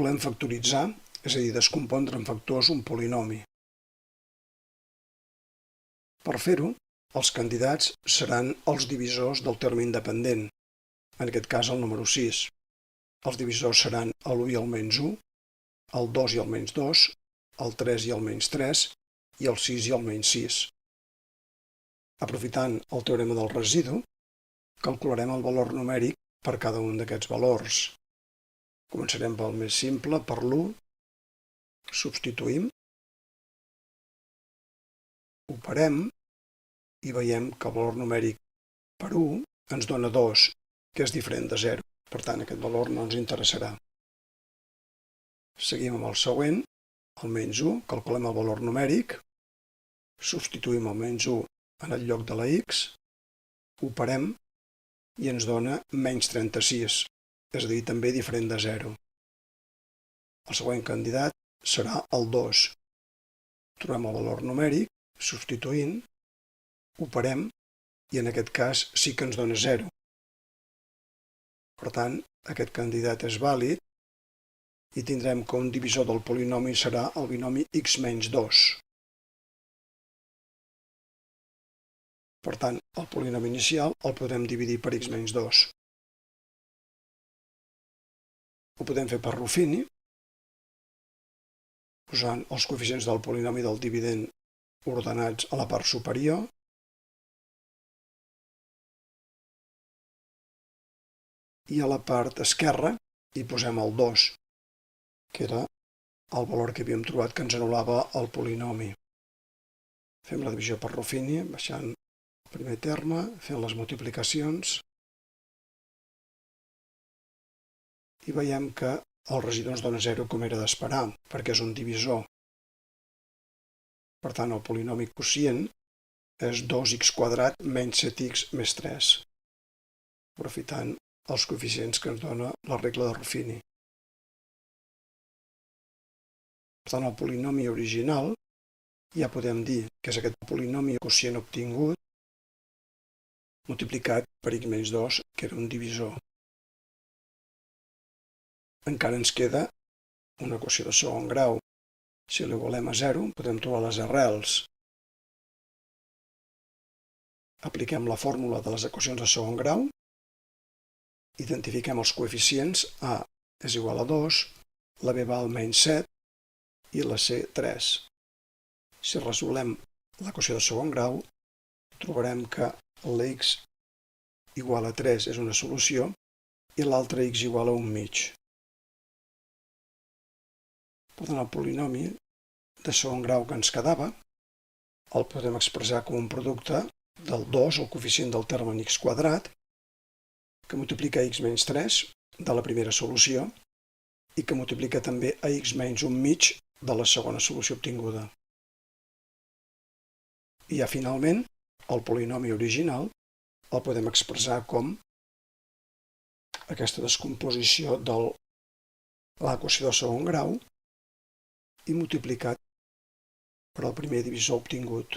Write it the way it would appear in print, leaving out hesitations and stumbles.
volem factoritzar, és a dir, descompondre en factors un polinomi. Per fer-ho, els candidats seran els divisors del terme independent, en aquest cas el número 6. Els divisors seran l'1 i el -1, el 2 i el -2, el 3 i el -3 i el 6 i el -6. Aprofitant el teorema del residu, calcularem el valor numèric per cada un d'aquests valors. Començarem pel més simple, per l'1, substituïm, operem i veiem que el valor numèric per 1 ens dona 2, que és diferent de 0. Per tant, aquest valor no ens interessarà. Seguim amb el següent, el -1, calculem el valor numèric, substituïm el -1 en el lloc de la x, operem i ens dona -36, és a dir, també diferent de 0. El següent candidat serà el 2. Trobem el valor numèric, substituint, operem i en aquest cas sí que ens dona 0. Per tant, aquest candidat és vàlid i tindrem que un divisor del polinomi serà el binomi x menys 2. Per tant, el polinomi inicial el podem dividir per x menys 2. Ho podem fer per Ruffini, posant els coeficients del polinomi del dividend ordenats a la part superior, i a la part esquerra hi posem el 2, que era el valor que havíem trobat que ens anul·lava el polinomi. Fem la divisió per Ruffini, baixant el primer terme, fent les multiplicacions, i veiem que el residu ens dona 0 com era d'esperar, perquè és un divisor. Per tant, el polinomi quocient és 2x² menys 7x més 3, aprofitant els coeficients que ens dona la regla de Ruffini. Per tant, el polinomi original ja podem dir que és aquest polinomi quocient obtingut multiplicat per x menys 2, que era un divisor. Encara ens queda una equació de segon grau. Si l'igualem a 0, podem trobar les arrels. Apliquem la fórmula de les equacions de segon grau, identifiquem els coeficients, a és igual a 2, la b val -7 i la c 3. Si resolem l'equació de segon grau, trobarem que l'x igual a 3 és una solució i l'altra x igual a 1/2. Per tant, el polinomi de segon grau que ens quedava el podem expressar com un producte del 2, el coeficient del terme en x², que multiplica x menys 3 de la primera solució i que multiplica també a x menys 1/2 de la segona solució obtinguda. I ja finalment, el polinomi original el podem expressar com aquesta descomposició de l'equació de segon grau i multiplicat per el primer divisor obtingut.